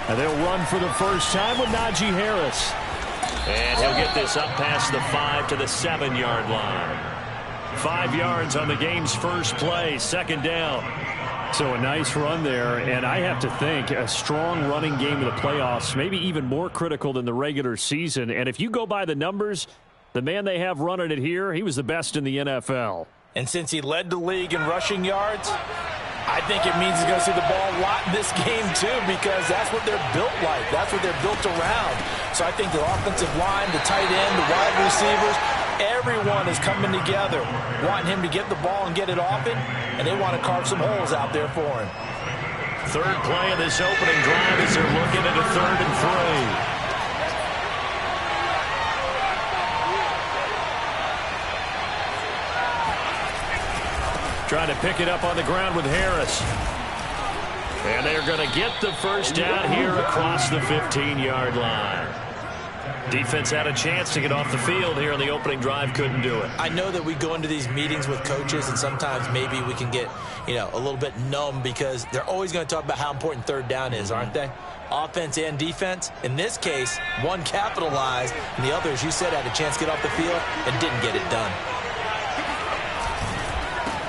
And they'll run for the first time with Najee Harris. And he'll get this up past the 5 to the 7-yard line. 5 yards on the game's first play, second down. So a nice run there, and I have to think a strong running game of the playoffs, maybe even more critical than the regular season. And if you go by the numbers, the man they have running it here, he was the best in the NFL. And since he led the league in rushing yards, I think it means he's going to see the ball a lot in this game, too, because that's what they're built like. That's what they're built around. So I think the offensive line, the tight end, the wide receivers, everyone is coming together, wanting him to get the ball and get it often, and they want to carve some holes out there for him. Third play of this opening drive as they're looking at a 3rd and 3. Trying to pick it up on the ground with Harris. And they're going to get the first down here across the 15-yard line. Defense had a chance to get off the field here in the opening drive, couldn't do it. I know that we go into these meetings with coaches, and sometimes maybe we can get, a little bit numb because they're always going to talk about how important third down is, aren't they? Offense and defense. In this case, one capitalized, and the other, as you said, had a chance to get off the field and didn't get it done.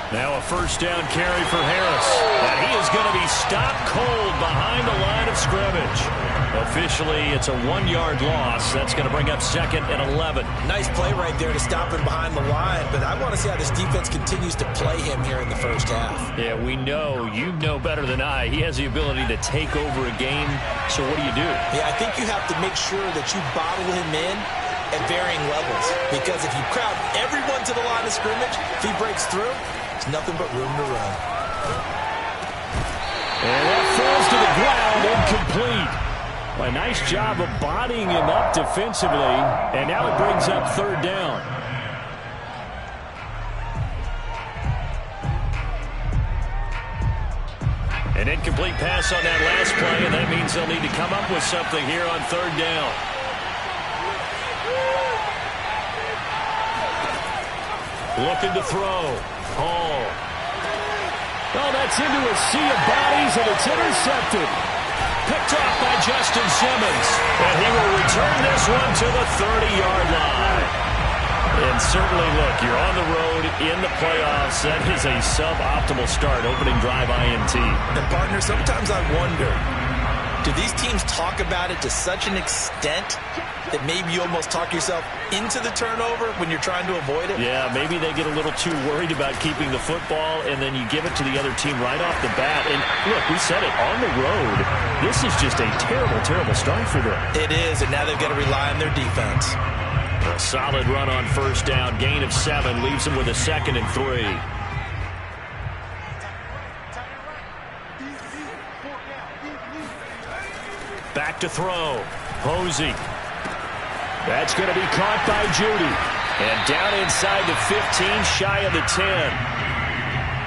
Now a first down carry for Harris. And he is going to be stopped cold behind the line of scrimmage. Officially, it's a 1-yard loss. That's going to bring up 2nd and 11. Nice play right there to stop him behind the line. But I want to see how this defense continues to play him here in the first half. Yeah, we know. You know better than I. He has the ability to take over a game. So what do you do? Yeah, I think you have to make sure that you bottle him in at varying levels. Because if you crowd everyone to the line of scrimmage, if he breaks through, it's nothing but room to run. And that falls to the ground, incomplete. A nice job of bodying him up defensively, and now it brings up 3rd down. An incomplete pass on that last play, and that means they'll need to come up with something here on 3rd down. Looking to throw. Hall. Oh, that's into a sea of bodies, and it's intercepted. Picked off by Justin Simmons. And he will return this one to the 30-yard line. And certainly, look, you're on the road in the playoffs. That is a suboptimal start, opening drive INT. And, partner, sometimes I wonder, do these teams talk about it to such an extent that maybe you almost talk yourself into the turnover when you're trying to avoid it? Yeah, maybe they get a little too worried about keeping the football, and then you give it to the other team right off the bat. And, look, we said it, on the road, this is just a terrible, terrible start for them. It is, and now they've got to rely on their defense. A solid run on first down. Gain of 7 leaves them with a 2nd and 3. Back to throw. Posey. That's going to be caught by Judy. And down inside the 15, shy of the 10.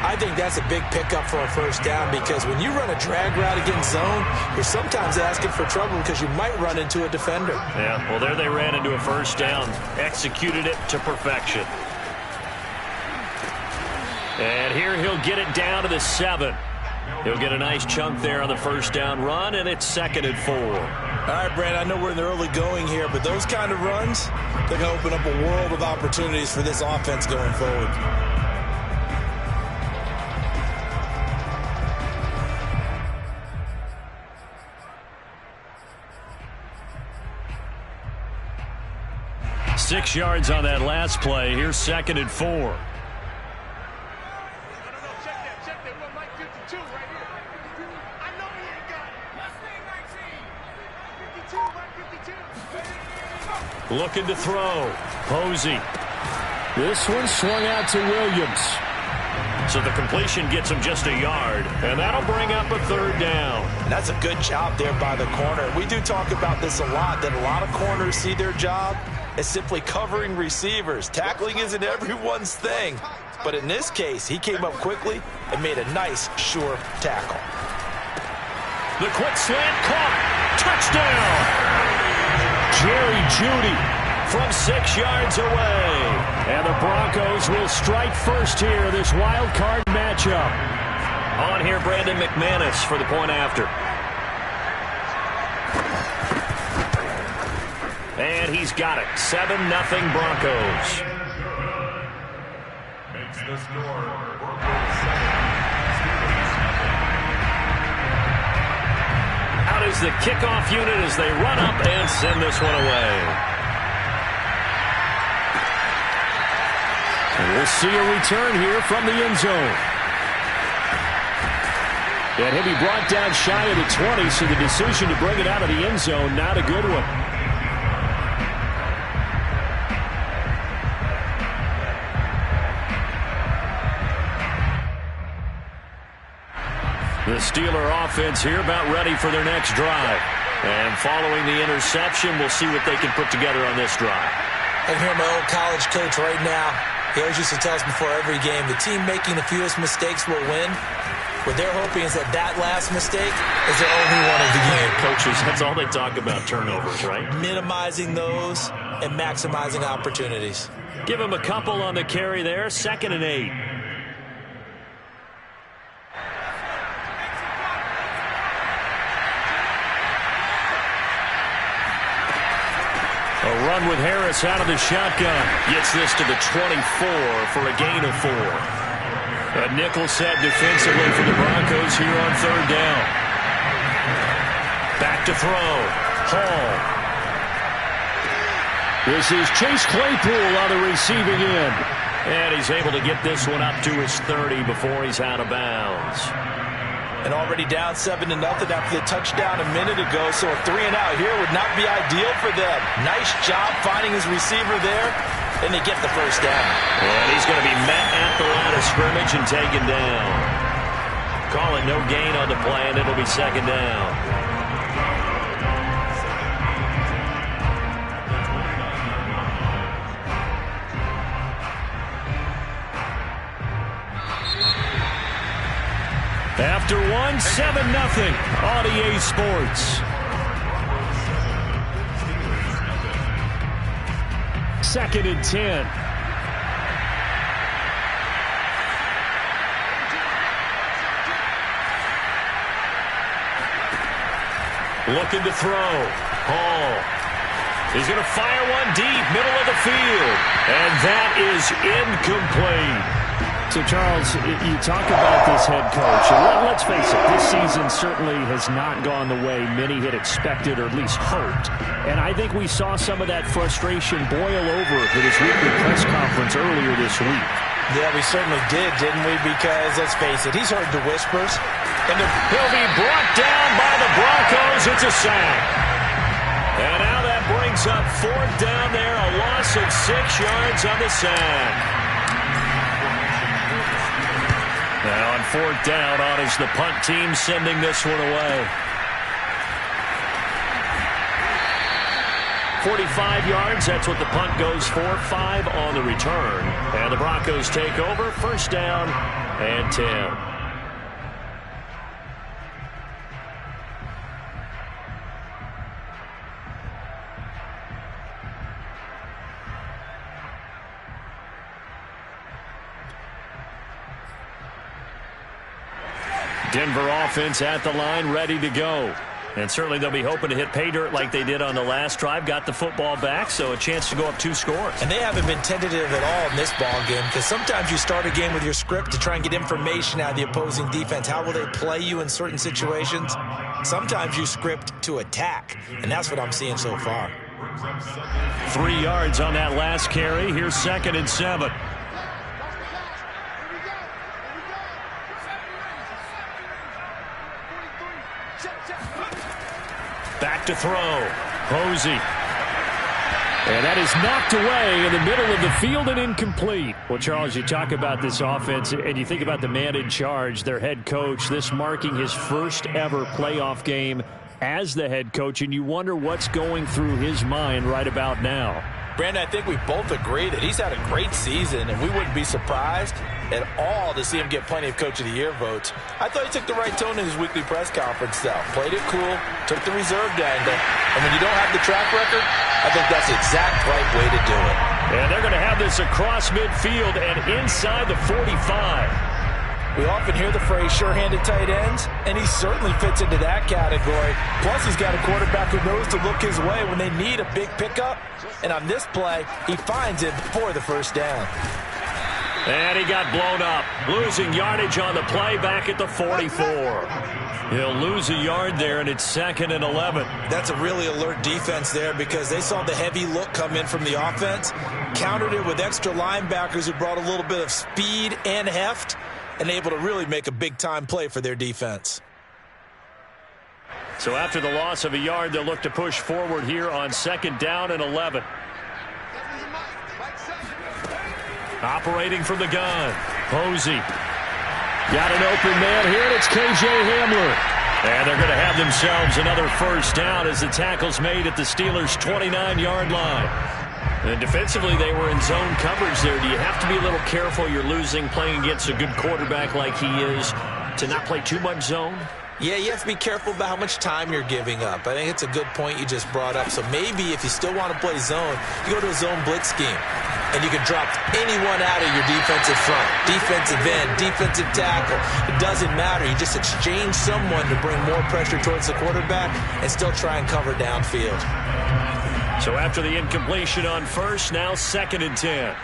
I think that's a big pickup for a first down because when you run a drag route against zone, you're sometimes asking for trouble because you might run into a defender. Yeah, well, there they ran into a first down. Executed it to perfection. And here he'll get it down to the 7. He'll get a nice chunk there on the first down run, and it's 2nd and 4. All right, Brad, I know we're in the early going here, but those kind of runs, they're going to open up a world of opportunities for this offense going forward. Six yards on that last play. Here's 2nd and 4. Looking to throw. Posey. This one swung out to Williams. So the completion gets him just a yard, and that'll bring up a 3rd down. And that's a good job there by the corner. We do talk about this a lot, that a lot of corners see their job as simply covering receivers. Tackling isn't everyone's thing. But in this case, he came up quickly and made a nice, sure tackle. The quick slant caught. Touchdown! Jerry Judy from 6 yards away. And the Broncos will strike first here, this wild card matchup. On here, Brandon McManus for the point after. And he's got it. 7-0 Broncos. Makes the score. Out is the kickoff unit as they run up and send this one away. And we'll see a return here from the end zone. And he'll be brought down shy of the 20, so the decision to bring it out of the end zone, not a good one. The Steeler offense here about ready for their next drive. And following the interception, we'll see what they can put together on this drive. I can hear my old college coach right now. He always used to tell us before every game, the team making the fewest mistakes will win. What they're hoping is that last mistake is their only one of the game. Coaches, that's all they talk about, turnovers, right? Minimizing those and maximizing opportunities. Give him a couple on the carry there. 2nd and 8. A run with Harris out of the shotgun. Gets this to the 24 for a gain of 4. A nickel set defensively for the Broncos here on 3rd down. Back to throw. Hall. This is Chase Claypool on the receiving end. And he's able to get this one up to his 30 before he's out of bounds. And already down 7-0 after the touchdown a minute ago, so a 3-and-out here would not be ideal for them. Nice job finding his receiver there, and they get the first down. And he's going to be met at the line of scrimmage and taken down. Call it no gain on the play, and it'll be 2nd down. After 7-0 on EA Sports. 2nd and 10. Looking to throw. Hall. He's going to fire one deep, middle of the field. And that is incomplete. So, Charles, you talk about this head coach, and let's face it, this season certainly has not gone the way many had expected or at least hoped. And I think we saw some of that frustration boil over at his weekly press conference earlier this week. Yeah, we certainly did, didn't we? Because, let's face it, he's heard the whispers. And he'll be brought down by the Broncos. It's a sack. And now that brings up 4th down there, a loss of 6 yards on the sack. Now on 4th down, on is the punt team sending this one away. 45 yards, that's what the punt goes for. 5 on the return. And the Broncos take over. 1st down and 10. Denver offense at the line, ready to go. And certainly they'll be hoping to hit pay dirt like they did on the last drive. Got the football back, so a chance to go up 2 scores. And they haven't been tentative at all in this ball game, because sometimes you start a game with your script to try and get information out of the opposing defense. How will they play you in certain situations? Sometimes you script to attack, and that's what I'm seeing so far. 3 yards on that last carry. Here's 2nd and 7. Back to throw. Posey. And that is knocked away in the middle of the field and incomplete. Well, Charles, you talk about this offense, and you think about the man in charge, their head coach, this marking his first ever playoff game as the head coach, and you wonder what's going through his mind right about now. Brandon, I think we both agree that he's had a great season, and we wouldn't be surprised at all to see him get plenty of Coach of the Year votes. I thought he took the right tone in his weekly press conference, though. Played it cool, took the reserved angle, and when you don't have the track record, I think that's the exact right way to do it. And they're going to have this across midfield and inside the 45. We often hear the phrase sure-handed tight ends, and he certainly fits into that category. Plus, he's got a quarterback who knows to look his way when they need a big pickup. And on this play, he finds it for the first down. And he got blown up, losing yardage on the play back at the 44. He'll lose a yard there, and it's 2nd and 11. That's a really alert defense there because they saw the heavy look come in from the offense, countered it with extra linebackers who brought a little bit of speed and heft, and able to really make a big-time play for their defense. So after the loss of a yard, they'll look to push forward here on 2nd down and 11. Operating from the gun, Posey. Got an open man here, and it's K.J. Hamler. And they're going to have themselves another first down as the tackle's made at the Steelers' 29-yard line. And defensively, they were in zone coverage there. Do you have to be a little careful? You're losing, playing against a good quarterback like he is, to not play too much zone? Yeah, you have to be careful about how much time you're giving up. I think it's a good point you just brought up. So maybe if you still want to play zone, you go to a zone blitz scheme. And you can drop anyone out of your defensive front, defensive end, defensive tackle. It doesn't matter. You just exchange someone to bring more pressure towards the quarterback and still try and cover downfield. So after the incompletion on first, now 2nd and 10.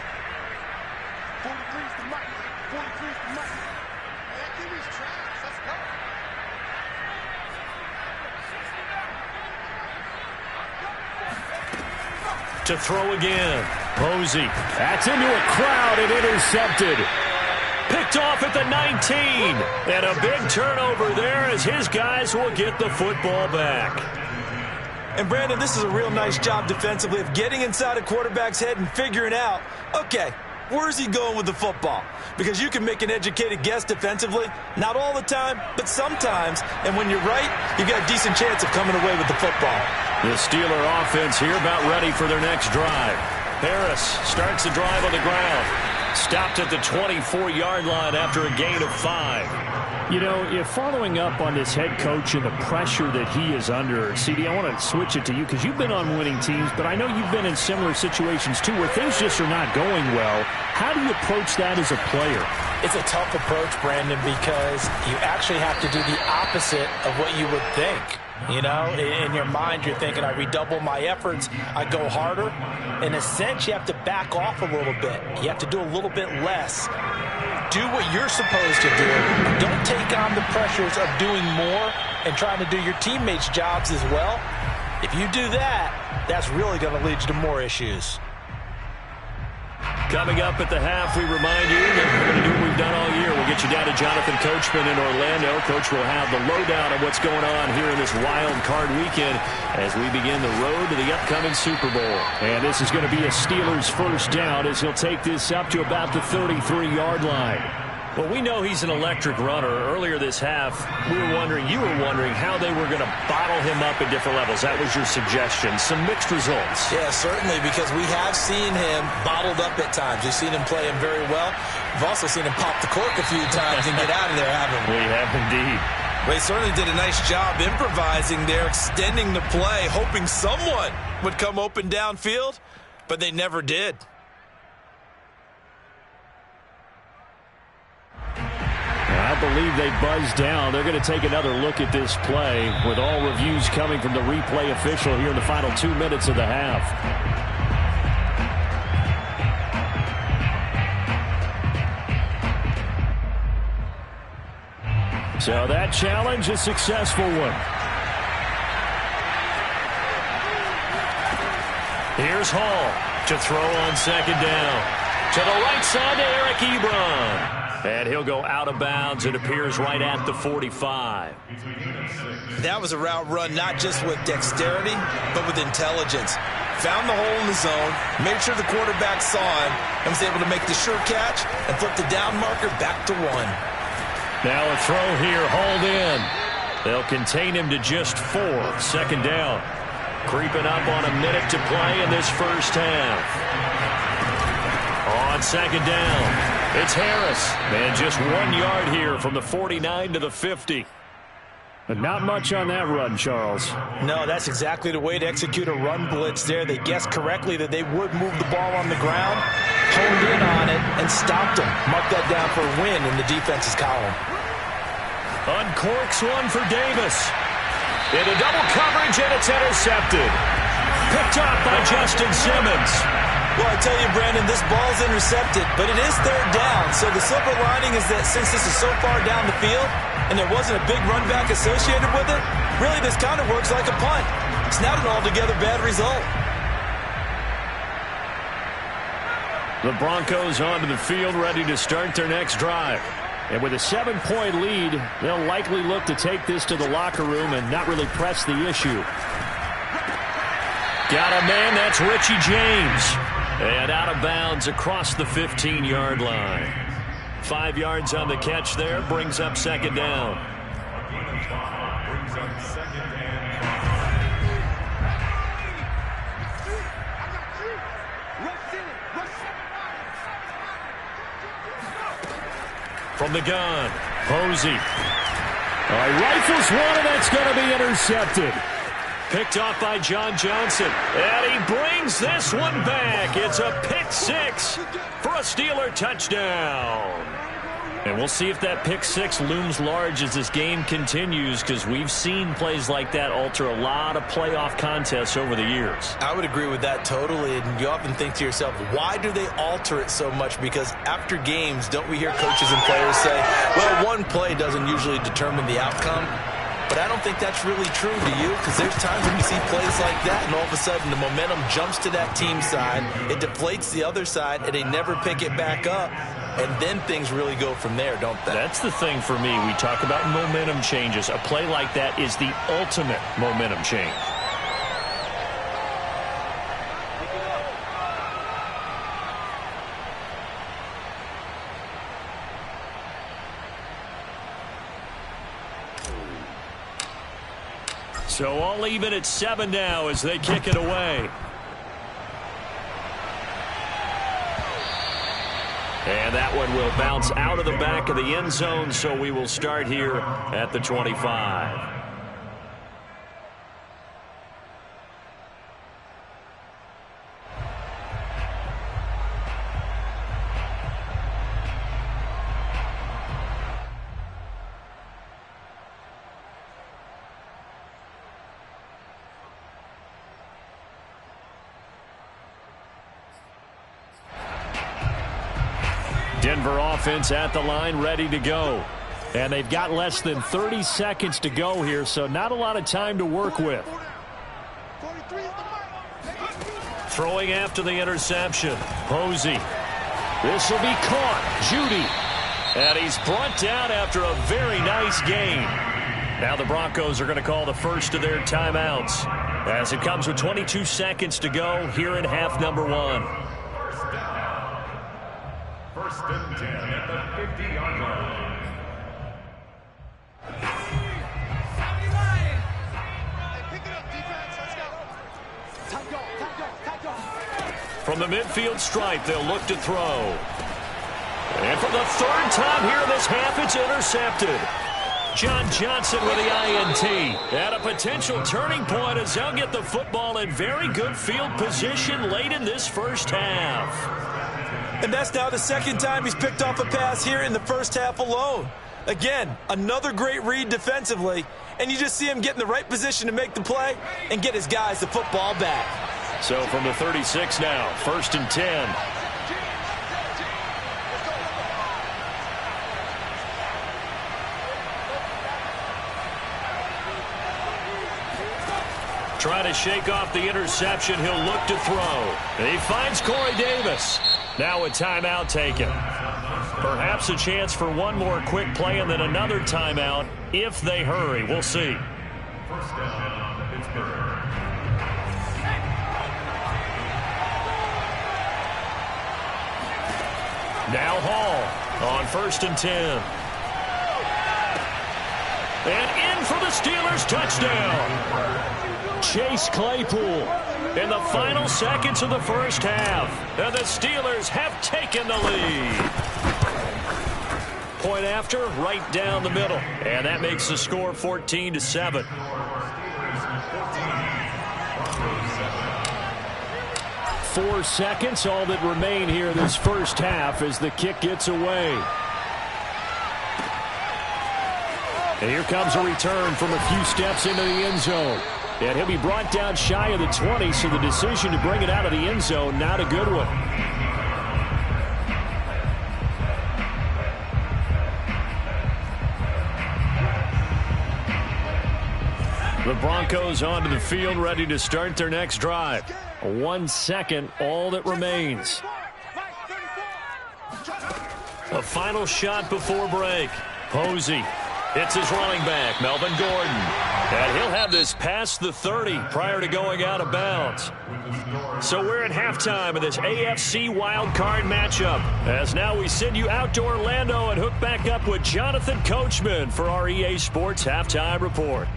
To throw again. Posey. That's into a crowd and intercepted. Picked off at the 19. And a big turnover there as his guys will get the football back. And Brandon, this is a real nice job defensively of getting inside a quarterback's head and figuring out, okay, where's he going with the football? Because you can make an educated guess defensively, not all the time, but sometimes. And when you're right, you've got a decent chance of coming away with the football. The Steeler offense here about ready for their next drive. Harris starts the drive on the ground. Stopped at the 24-yard line after a gain of 5. You know, if following up on this head coach and the pressure that he is under, CD, I want to switch it to you because you've been on winning teams, but I know you've been in similar situations too where things just are not going well. How do you approach that as a player? It's a tough approach, Brandon, because you actually have to do the opposite of what you would think. You know, in your mind, you're thinking, I redouble my efforts, I go harder. In a sense, you have to back off a little bit. You have to do a little bit less. Do what you're supposed to do. Don't take on the pressures of doing more and trying to do your teammates' jobs as well. If you do that, that's really going to lead you to more issues. Coming up at the half, we remind you that we're going to do what we've done all year. We'll get you down to Jonathan Coachman in Orlando. Coach will have the lowdown on what's going on here in this wild card weekend as we begin the road to the upcoming Super Bowl. And this is going to be a Steelers first down as he'll take this up to about the 33-yard line. Well, we know he's an electric runner. Earlier this half, you were wondering how they were going to bottle him up at different levels. That was your suggestion. Some mixed results. Yeah, certainly, because we have seen him bottled up at times. We've seen him play him very well. We've also seen him pop the cork a few times and get out of there, haven't we? We have indeed. Well, he certainly did a nice job improvising there, extending the play, hoping someone would come open downfield, but they never did. I believe they buzzed down. They're going to take another look at this play with all reviews coming from the replay official here in the final 2 minutes of the half. So that challenge, a successful one. Here's Hall to throw on second down. To the right side to Eric Ebron. And he'll go out of bounds. It appears right at the 45. That was a route run not just with dexterity, but with intelligence. Found the hole in the zone, made sure the quarterback saw him, and was able to make the sure catch and flip the down marker back to 1. Now a throw here, hauled in. They'll contain him to just 4. Second down. Creeping up on a minute to play in this first half. On second down. It's Harris, and just 1 yard here from the 49 to the 50. But not much on that run, Charles. No, that's exactly the way to execute a run blitz there. They guessed correctly that they would move the ball on the ground, honed in on it, and and stopped him. Mark that down for a win in the defense's column. Uncorks one for Davis. Into double coverage, and it's intercepted. Picked up by Justin Simmons. Well, I tell you, Brandon, this ball's intercepted, but it is third down. So the silver lining is that since this is so far down the field and there wasn't a big run back associated with it, really this kind of works like a punt. It's not an altogether bad result. The Broncos onto the field, ready to start their next drive. And with a 7-point lead, they'll likely look to take this to the locker room and not really press the issue. Got a man, that's Richie James. And out of bounds across the 15-yard line. 5 yards on the catch there, brings up second down. From the gun, Posey. Rifles one, and that's going to be intercepted. Picked off by John Johnson. And he brings this one back. It's a pick six for a Steeler touchdown. And we'll see if that pick six looms large as this game continues, because we've seen plays like that alter a lot of playoff contests over the years. I would agree with that totally, and you often think to yourself, why do they alter it so much? Because after games, don't we hear coaches and players say, well, one play doesn't usually determine the outcome? But I don't think that's really true, do you? Because there's times when you see plays like that, and all of a sudden the momentum jumps to that team side, it deflates the other side, and they never pick it back up. And then things really go from there, don't they? That's the thing for me. We talk about momentum changes. A play like that is the ultimate momentum change. So all even at 7 now as they kick it away. And that one will bounce out of the back of the end zone, so we will start here at the 25. Denver offense at the line, ready to go. And they've got less than 30 seconds to go here, so not a lot of time to work with. Throwing after the interception. Posey. This will be caught. Judy. And he's brought down after a very nice game. Now the Broncos are going to call the first of their timeouts, as it comes with 22 seconds to go here in half number 1. First and 10 at the 50-yard line. From the midfield stripe, they'll look to throw. And for the third time here in this half, it's intercepted. John Johnson with the INT. At a potential turning point as they'll get the football in very good field position late in this first half. And that's now the second time he's picked off a pass here in the first half alone. Again, another great read defensively, and you just see him get in the right position to make the play and get his guys the football back. So from the 36 now, first and 10. Trying to shake off the interception, he'll look to throw. He finds Corey Davis. Now a timeout taken. Perhaps a chance for one more quick play and then another timeout if they hurry. We'll see. First down, Pittsburgh. Now Hall on first and 10. And in for the Steelers touchdown. Chase Claypool in the final seconds of the first half. And the Steelers have taken the lead. Point after, right down the middle. And that makes the score 14-7. 4 seconds, all that remain here this first half as the kick gets away. And here comes a return from a few steps into the end zone. And he'll be brought down shy of the 20, so the decision to bring it out of the end zone, not a good one. The Broncos onto the field, ready to start their next drive. 1 second, all that remains. A final shot before break. Posey. It's his running back, Melvin Gordon. And he'll have this past the 30 prior to going out of bounds. So we're at halftime of this AFC wildcard matchup. As now we send you out to Orlando and hook back up with Jonathan Coachman for our EA Sports Halftime Report.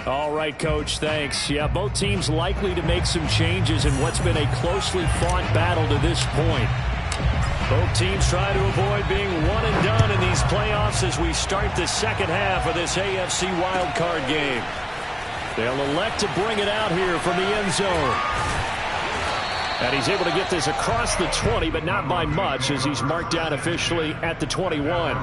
All right, Coach, thanks. Yeah, both teams likely to make some changes in what's been a closely fought battle to this point. Both teams try to avoid being one and done in these playoffs as we start the second half of this AFC wildcard game. They'll elect to bring it out here from the end zone. And he's able to get this across the 20, but not by much as he's marked down officially at the 21.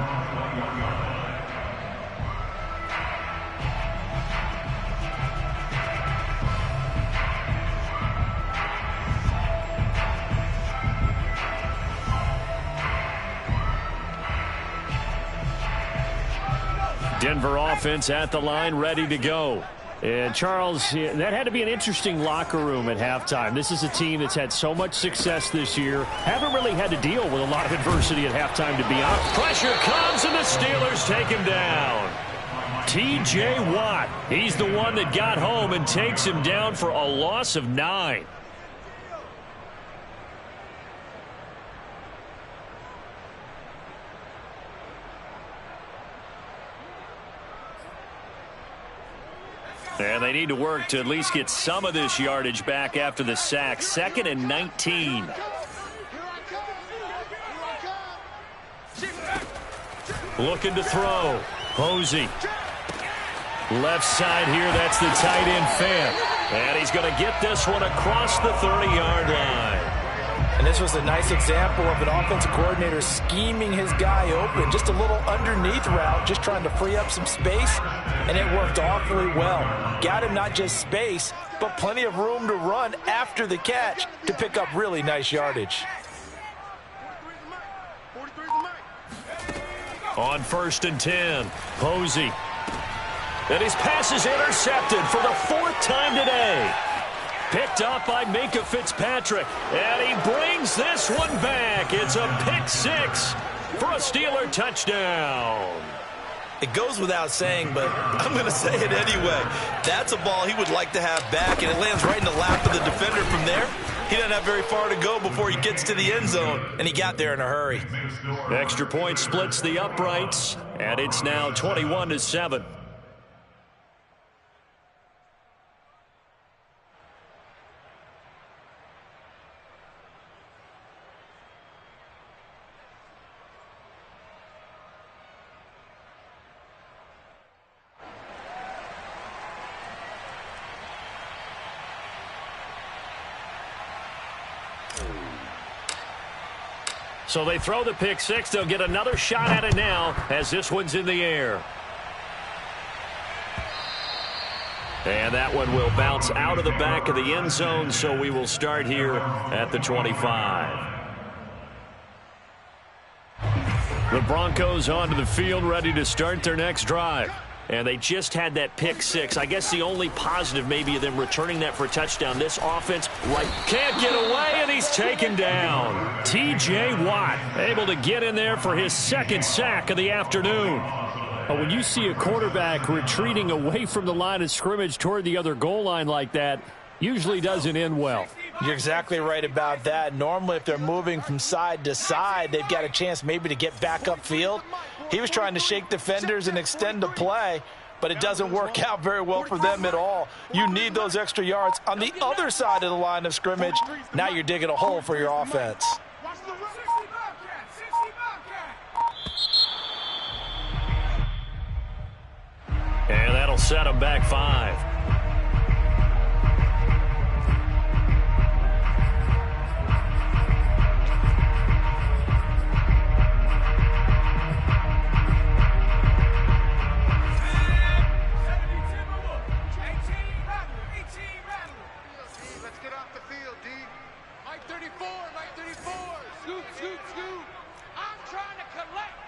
Denver offense at the line, ready to go. And Charles, that had to be an interesting locker room at halftime. This is a team that's had so much success this year. Haven't really had to deal with a lot of adversity at halftime, to be honest. Pressure comes, and the Steelers take him down. T.J. Watt, he's the one that got home and takes him down for a loss of 9. And they need to work to at least get some of this yardage back after the sack. 2nd and 19. Looking to throw. Posey. Left side here, that's the tight end Fant. And he's going to get this one across the 30-yard line. And this was a nice example of an offensive coordinator scheming his guy open. Just a little underneath route, just trying to free up some space, and it worked awfully well. Got him not just space, but plenty of room to run after the catch to pick up really nice yardage. On 1st and 10, Posey. And his pass is intercepted for the 4th time today. Picked up by Minka Fitzpatrick, and he brings this one back. It's a pick 6 for a Steeler touchdown. It goes without saying, but I'm going to say it anyway. That's a ball he would like to have back, and it lands right in the lap of the defender from there. He doesn't have very far to go before he gets to the end zone, and he got there in a hurry. Extra point splits the uprights, and it's now 21-7. So they throw the pick 6. They'll get another shot at it now as this one's in the air. And that one will bounce out of the back of the end zone, so we will start here at the 25. The Broncos onto the field, ready to start their next drive. And they just had that pick 6. I guess the only positive maybe of them returning that for a touchdown. This offense can't get away, and he's taken down. T.J. Watt able to get in there for his 2nd sack of the afternoon. When you see a quarterback retreating away from the line of scrimmage toward the other goal line like that, usually doesn't end well. You're exactly right about that. Normally, if they're moving from side to side, they've got a chance maybe to get back upfield. He was trying to shake defenders and extend the play, but it doesn't work out very well for them at all. You need those extra yards on the other side of the line of scrimmage. Now you're digging a hole for your offense. And that'll set them back 5. off the field, D. Mike 34, Mike 34. Scoot, scoot, scoot. I'm trying to collect.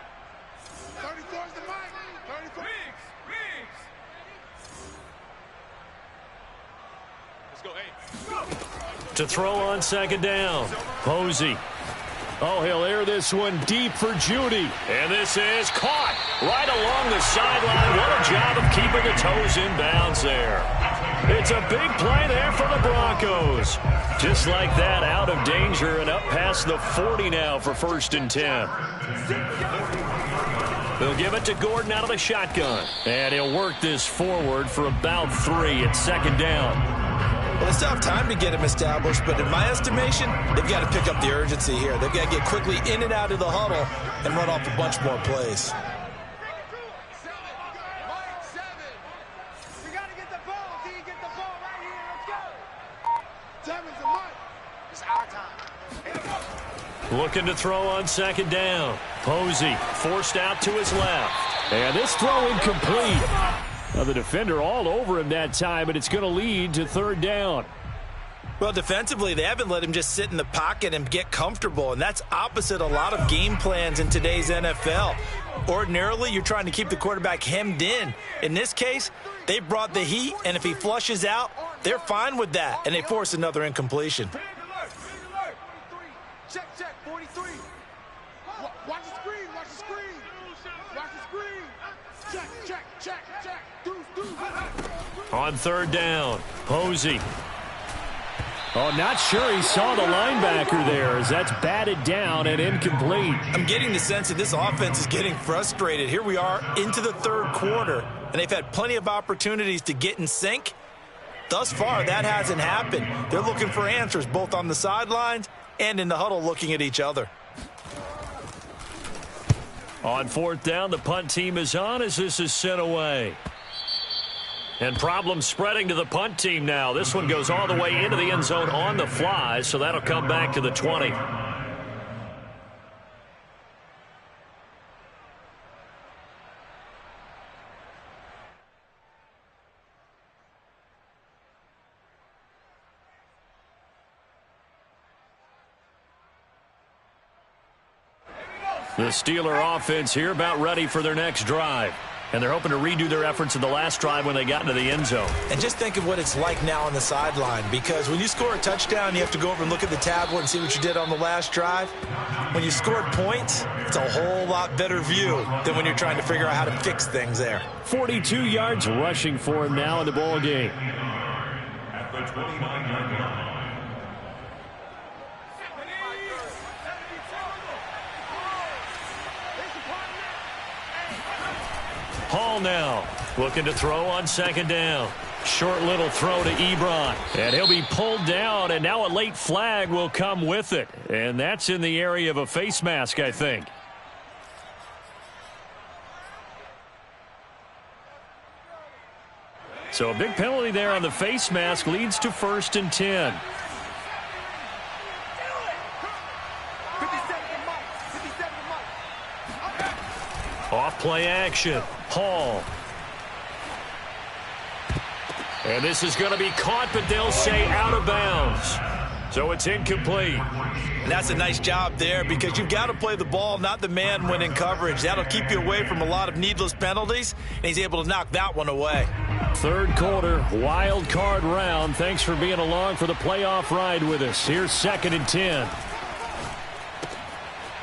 34's the mic. 34. Riggs, Riggs. Let's go, hey. To throw on second down. Posey. Oh, he'll air this one deep for Judy. And this is caught right along the sideline. What a job of keeping the toes in bounds there. It's a big play there for the Broncos. Just like that, out of danger and up past the 40 now for 1st and 10. They'll give it to Gordon out of the shotgun. And he'll work this forward for about 3 at second down. Well, they still have time to get him established, but in my estimation, they've got to pick up the urgency here. They've got to get quickly in and out of the huddle and run off a bunch more plays. We got to get the ball, D. Get the ball right here. Let's go. 7's a Mike. It's our time. Looking to throw on second down. Posey forced out to his left. And this throw incomplete. Now the defender all over him that time, but it's going to lead to 3rd down. Well, defensively, they haven't let him just sit in the pocket and get comfortable, and that's opposite a lot of game plans in today's NFL. Ordinarily, you're trying to keep the quarterback hemmed in. In this case, they brought the heat, and if he flushes out, they're fine with that, and they force another incompletion. Check, check, 43. Watch the screen, watch the screen. Watch the screen. Check, check, check, check. On 3rd down, Posey. Oh, not sure he saw the linebacker there as that's batted down and incomplete. I'm getting the sense that this offense is getting frustrated. Here we are into the 3rd quarter, and they've had plenty of opportunities to get in sync. Thus far, that hasn't happened. They're looking for answers both on the sidelines and in the huddle looking at each other. On 4th down, the punt team is on as this is sent away. And problems spreading to the punt team now. This one goes all the way into the end zone on the fly, so that'll come back to the 20. The Steeler offense here about ready for their next drive. And they're hoping to redo their efforts in the last drive when they got into the end zone. And just think of what it's like now on the sideline, because when you score a touchdown, you have to go over and look at the tablet and see what you did on the last drive. When you scored points, it's a whole lot better view than when you're trying to figure out how to fix things there. 42 yards rushing for him now in the ball game. At the 29-yard line. Hall now looking to throw on second down. Short little throw to Ebron. And he'll be pulled down, and now a late flag will come with it. And that's in the area of a face mask, I think. So a big penalty there on the face mask leads to 1st and 10. Off play action. Hall. And this is going to be caught, but they'll say out of bounds. So it's incomplete. And that's a nice job there, because you've got to play the ball, not the man when in coverage. That'll keep you away from a lot of needless penalties, and he's able to knock that one away. 3rd quarter, wild card round. Thanks for being along for the playoff ride with us. Here's 2nd and 10.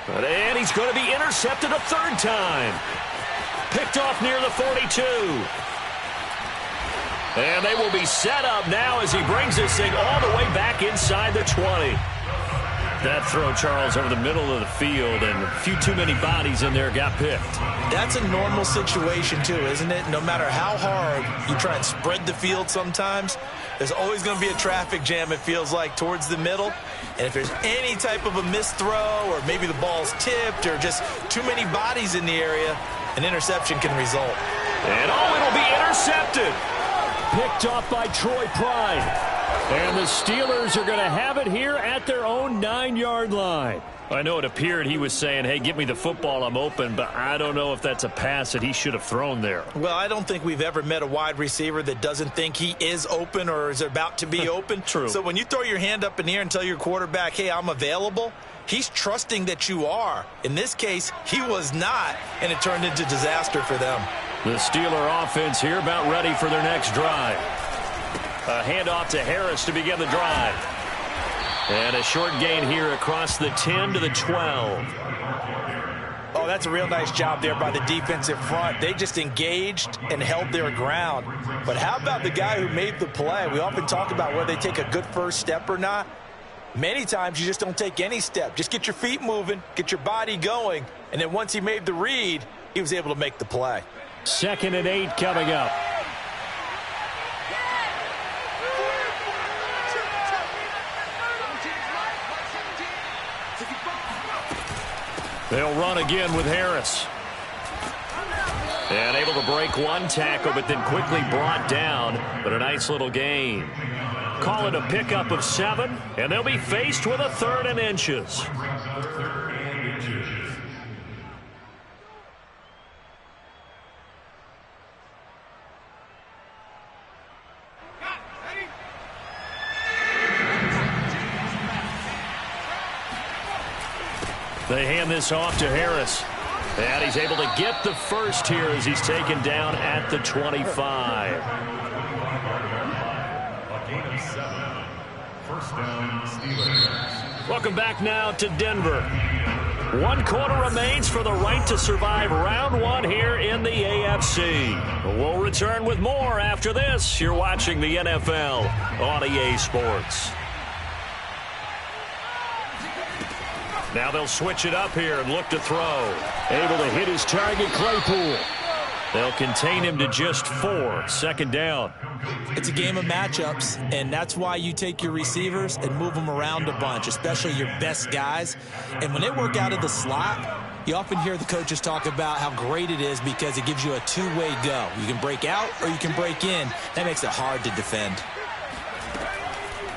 And he's going to be intercepted a 3rd time. Picked off near the 42. And they will be set up now as he brings this thing all the way back inside the 20. That throw, Charles, over the middle of the field, and a few too many bodies in there got picked. That's a normal situation, too, isn't it? No matter how hard you try and spread the field sometimes, there's always going to be a traffic jam, it feels like, towards the middle. And if there's any type of a missed throw, or maybe the ball's tipped, or just too many bodies in the area, an interception can result. And it'll be intercepted. Picked off by Troy Pride. And the Steelers are going to have it here at their own 9-yard line. I know it appeared he was saying, hey, give me the football, I'm open, but I don't know if that's a pass that he should have thrown there. Well, I don't think we've ever met a wide receiver that doesn't think he is open or is about to be open. True. So when you throw your hand up in the air and tell your quarterback, hey, I'm available, he's trusting that you are. In this case, he was not, and it turned into disaster for them. The Steeler offense here about ready for their next drive. A handoff to Harris to begin the drive. And a short gain here across the 10 to the 12. Oh, that's a real nice job there by the defensive front. They just engaged and held their ground. But how about the guy who made the play? We often talk about whether they take a good first step or not. Many times you just don't take any step. Just get your feet moving, get your body going, and then once he made the read, he was able to make the play. 2nd and 8 coming up. They'll run again with Harris. And able to break one tackle, but then quickly brought down. But a nice little gain. Call it a pickup of 7, and they'll be faced with a 3rd and inches. They hand this off to Harris. And he's able to get the first here as he's taken down at the 25. A gain of 7. First down, Steelers. Welcome back now to Denver. 1 quarter remains for the right to survive round 1 here in the AFC. We'll return with more after this. You're watching the NFL on EA Sports. Now they'll switch it up here and look to throw. Able to hit his target, Claypool. They'll contain him to just 4. 2nd down. It's a game of matchups, and that's why you take your receivers and move them around a bunch, especially your best guys. And when they work out of the slot, you often hear the coaches talk about how great it is because it gives you a two-way go. You can break out or you can break in. That makes it hard to defend.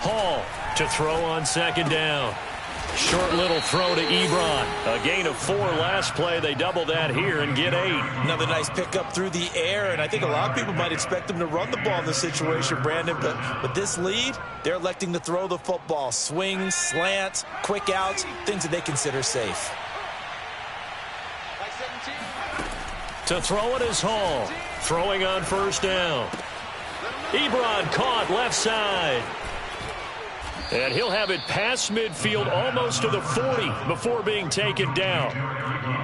Hall to throw on 2nd down. Short little throw to Ebron. A gain of 4 last play. They double that here and get 8. Another nice pickup through the air, and I think a lot of people might expect them to run the ball in this situation, Brandon, but with this lead, they're electing to throw the football. Swings, slants, quick outs, things that they consider safe. To throw it is Hall. Throwing on 1st down. Ebron caught left side. And he'll have it past midfield almost to the 40 before being taken down.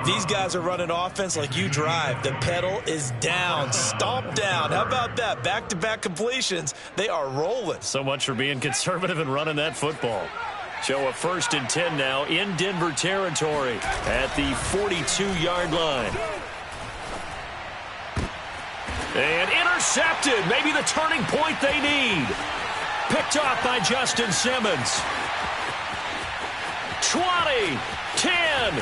These guys are running offense like you drive. The pedal is down, stomp down. How about that? Back-to-back completions. They are rolling. So much for being conservative and running that football. Show a 1st and 10 now in Denver territory at the 42-yard line. And intercepted. Maybe the turning point they need. Picked off by Justin Simmons. 20, 10.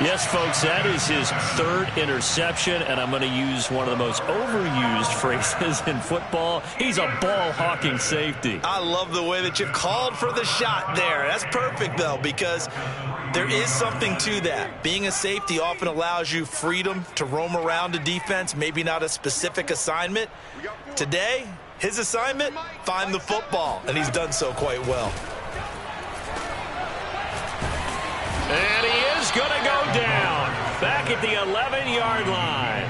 Yes, folks, that is his 3rd interception, and I'm going to use one of the most overused phrases in football. He's a ball-hawking safety. I love the way that you called for the shot there. That's perfect, though, because there is something to that. Being a safety often allows you freedom to roam around a defense, maybe not a specific assignment. Today, his assignment, find the football, and he's done so quite well. And he is going to go down back at the 11-yard line.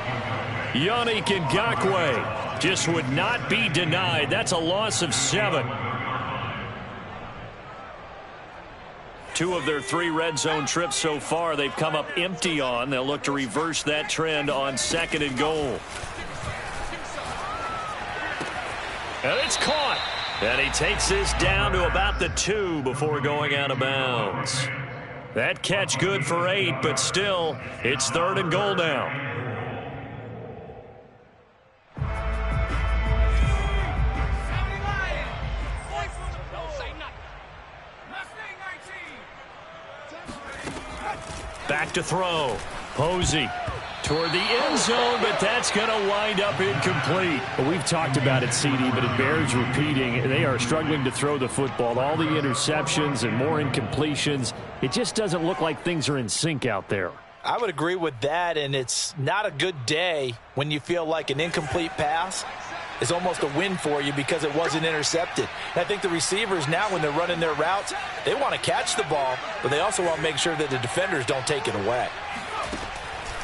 Yannick Ngakoue just would not be denied. That's a loss of 7. 2 of their 3 red zone trips so far they've come up empty on. They'll look to reverse that trend on 2nd and goal. And it's caught. And he takes this down to about the 2 before going out of bounds. That catch good for 8, but still, it's 3rd and goal now. Back to throw. Posey Toward the end zone, but that's going to wind up incomplete. Well, we've talked about it, CD, but it bears repeating. They are struggling to throw the football. All the interceptions and more incompletions. It just doesn't look like things are in sync out there. I would agree with that, and it's not a good day when you feel like an incomplete pass is almost a win for you because it wasn't intercepted. And I think the receivers now, when they're running their routes, they want to catch the ball, but they also want to make sure that the defenders don't take it away.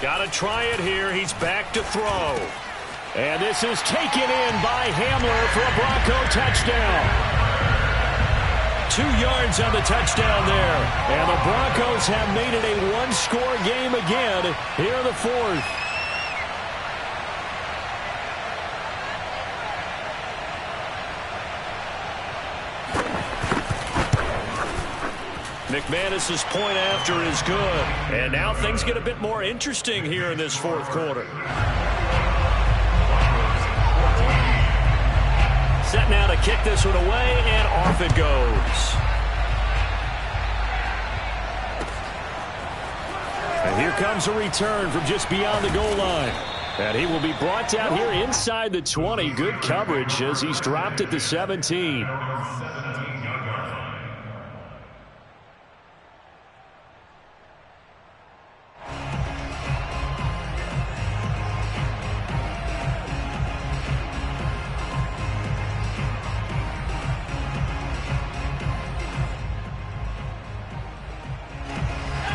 Got to try it here. He's back to throw. And this is taken in by Hamler for a Bronco touchdown. 2 yards on the touchdown there. And the Broncos have made it a one-score game again here in the fourth. McManus's point after is good. And now things get a bit more interesting here in this fourth quarter. Set now to kick this one away, and off it goes. And here comes a return from just beyond the goal line. And he will be brought down here inside the 20. Good coverage as he's dropped at the 17.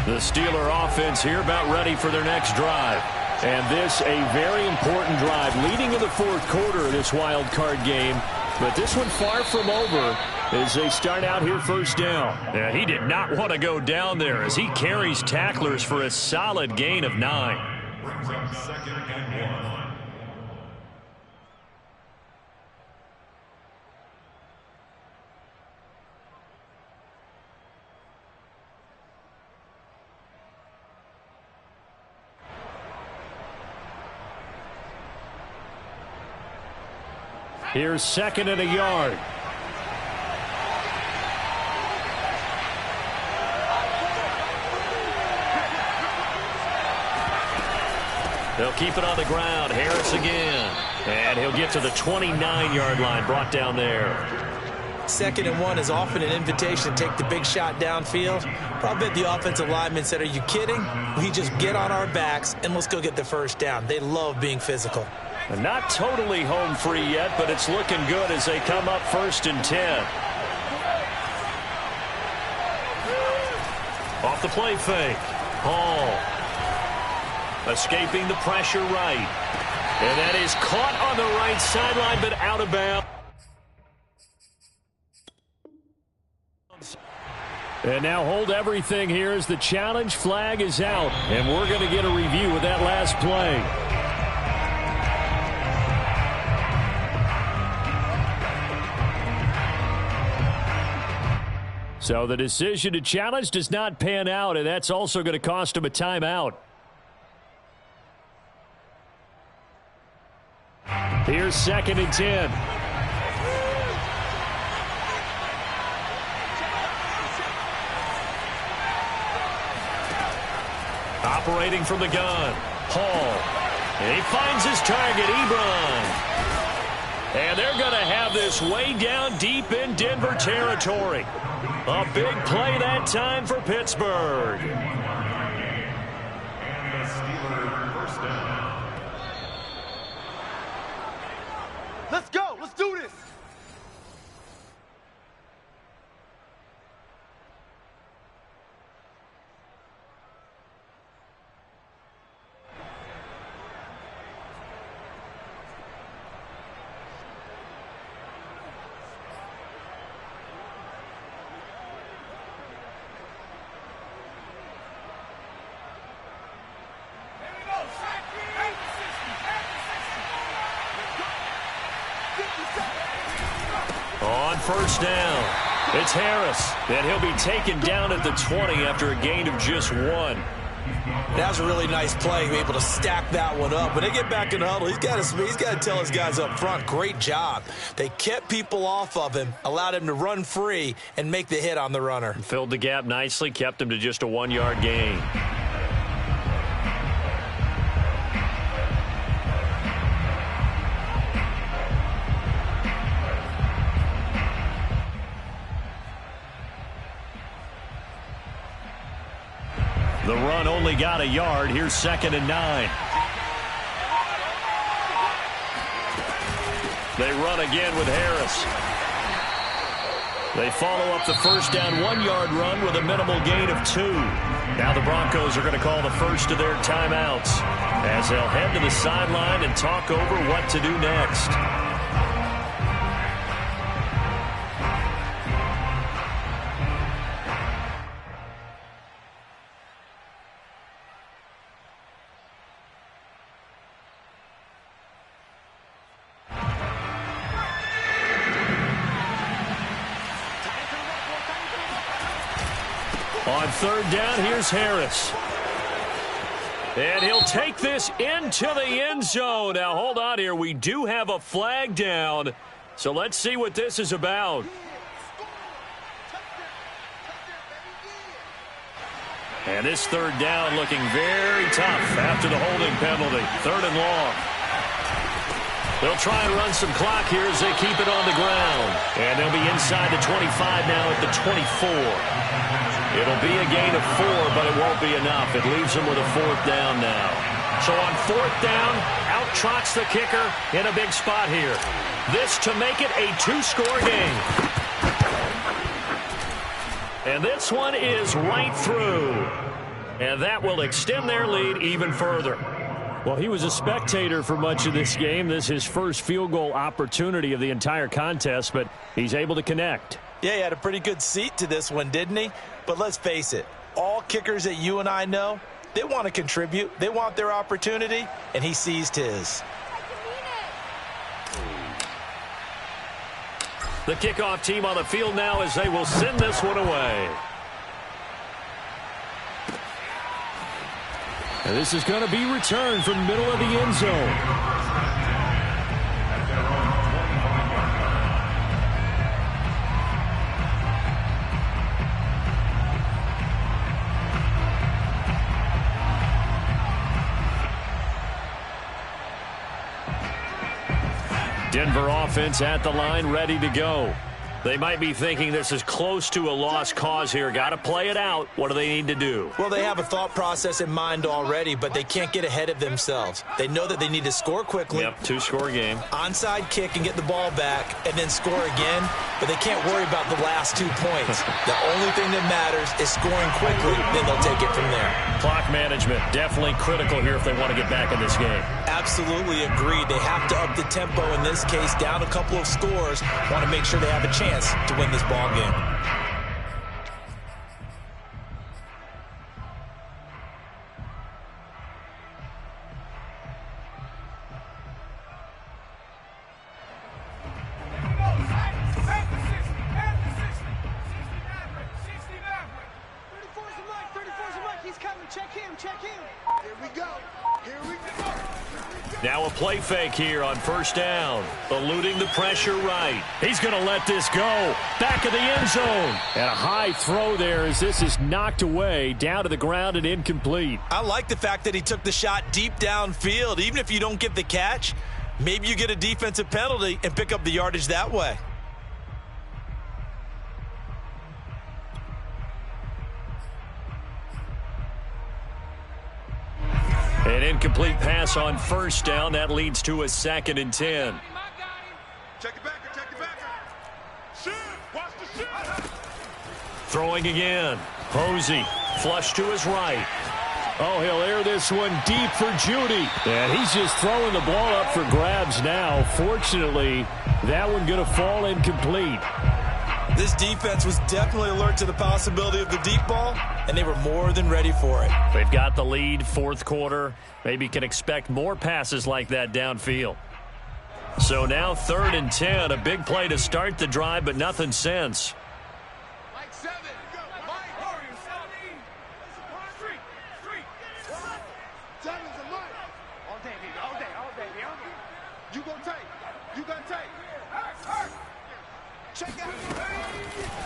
The Steeler offense here about ready for their next drive. And this a very important drive leading in the fourth quarter of this wild card game. But this one far from over as they start out here first down. Yeah, he did not want to go down there as he carries tacklers for a solid gain of 9. Brings up 2nd and 1. Here's 2nd and a yard. They'll keep it on the ground. Harris again. And he'll get to the 29-yard line, brought down there. 2nd and 1 is often an invitation to take the big shot downfield. Probably the offensive lineman said, "Are you kidding? We just get on our backs and let's go get the first down." They love being physical. And not totally home free yet, but it's looking good as they come up 1st and 10. Off the play fake. Hall. Escaping the pressure right. And that is caught on the right sideline, but out of bounds. And now hold everything here as the challenge flag is out. And we're going to get a review of that last play. So the decision to challenge does not pan out, and that's also going to cost him a timeout. Here's 2nd and 10. Operating from the gun, Hall. And he finds his target, Ebron. And they're going to have this way down deep in Denver territory. A big play that time for Pittsburgh. And the Steeler first down. Let's go. Let's do this. On first down, it's Harris, and he'll be taken down at the 20 after a gain of just 1. That was a really nice play, able to stack that one up. When they get back in the huddle, he's got to tell his guys up front, great job. They kept people off of him, allowed him to run free and make the hit on the runner. Filled the gap nicely, kept him to just a 1-yard gain. The run only got a yard. Here's 2nd and 9. They run again with Harris. They follow up the first down 1-yard run with a minimal gain of 2. Now the Broncos are going to call the first of their timeouts as they'll head to the sideline and talk over what to do next. On 3rd down, here's Harris. And he'll take this into the end zone. Now, hold on here. We do have a flag down. So let's see what this is about. And this 3rd down looking very tough after the holding penalty. 3rd and long. They'll try and run some clock here as they keep it on the ground. And they'll be inside the 25 now at the 24. It'll be a gain of 4, but it won't be enough. It leaves them with a 4th down now. So on 4th down, out trots the kicker in a big spot here. This to make it a 2-score game. And this one is right through. And that will extend their lead even further. Well, he was a spectator for much of this game. This is his first field goal opportunity of the entire contest, but he's able to connect. Yeah, he had a pretty good seat to this one, didn't he? But let's face it, all kickers that you and I know, they want to contribute. They want their opportunity, and he seized his. The kickoff team on the field now as they will send this one away. And this is going to be returned from the middle of the end zone. Denver offense at the line, ready to go. They might be thinking this is close to a lost cause here. Got to play it out. What do they need to do? Well, they have a thought process in mind already, but they can't get ahead of themselves. They know that they need to score quickly. Yep, 2-score game. Onside kick and get the ball back and then score again, but they can't worry about the last 2 points. The only thing that matters is scoring quickly, then they'll take it from there. Clock management, definitely critical here if they want to get back in this game. Absolutely agreed. They have to up the tempo in this case, down a couple of scores, want to make sure they have a chance to win this ball game. Now a play fake here on 1st down. Eluding the pressure right. He's going to let this go. Back of the end zone. And a high throw there as this is knocked away, down to the ground and incomplete. I like the fact that he took the shot deep downfield. Even if you don't get the catch, maybe you get a defensive penalty and pick up the yardage that way. An incomplete pass on 1st down. That leads to a 2nd and 10. Check it back, check it back. Shoot, watch the shoot. Throwing again. Posey, flush to his right. Oh, he'll air this one deep for Judy. And he's just throwing the ball up for grabs now. Fortunately, that one going to fall incomplete. This defense was definitely alert to the possibility of the deep ball, and they were more than ready for it. They've got the lead, 4th quarter. Maybe can expect more passes like that downfield. So now 3rd and 10, a big play to start the drive, but nothing since. Mike 7. Mike. Seven's a Mike. All day, baby. All day, all day, baby. You gonna take. You gonna take. Check out.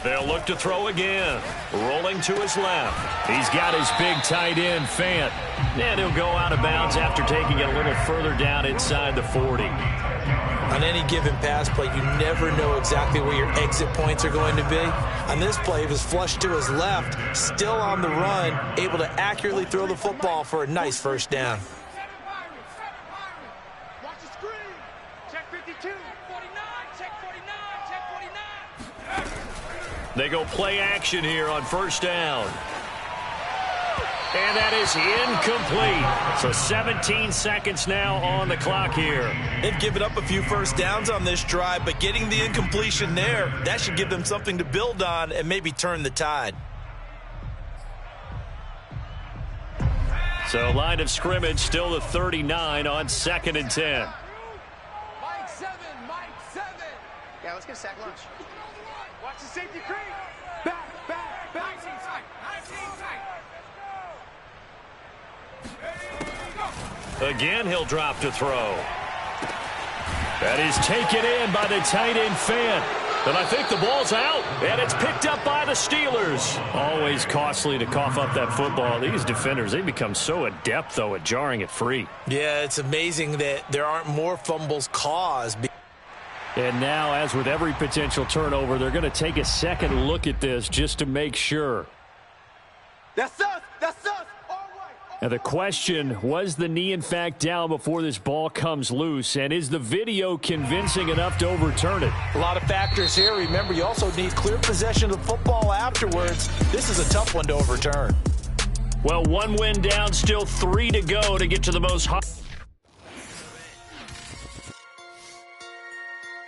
They'll look to throw again. Rolling to his left. He's got his big tight end, Fant. And he'll go out of bounds after taking it a little further down inside the 40. On any given pass play, you never know exactly where your exit points are going to be. On this play, he was flushed to his left, still on the run, able to accurately throw the football for a nice first down. Watch the screen. Check 52. 49. Check 49. Check 49. They go play action here on first down. And that is incomplete. So 17 seconds now on the clock here. They've given up a few first downs on this drive, but getting the incompletion there, that should give them something to build on and maybe turn the tide. So line of scrimmage still the 39 on 2nd and 10. Mike 7. Mike 7. Yeah, let's get a sack lunch. Watch the safety creep. Back. 19 tight. 19 tight. Again, he'll drop to throw. That is taken in by the tight end, Fant. And I think the ball's out, and it's picked up by the Steelers. Always costly to cough up that football. These defenders, they become so adept, though, at jarring it free. Yeah, it's amazing that there aren't more fumbles caused. And now, as with every potential turnover, they're going to take a second look at this just to make sure. That's us. That's us. Now the question, was the knee in fact down before this ball comes loose? And is the video convincing enough to overturn it? A lot of factors here. Remember, you also need clear possession of the football afterwards. This is a tough one to overturn. Well, one win down, still 3 to go to get to the most high.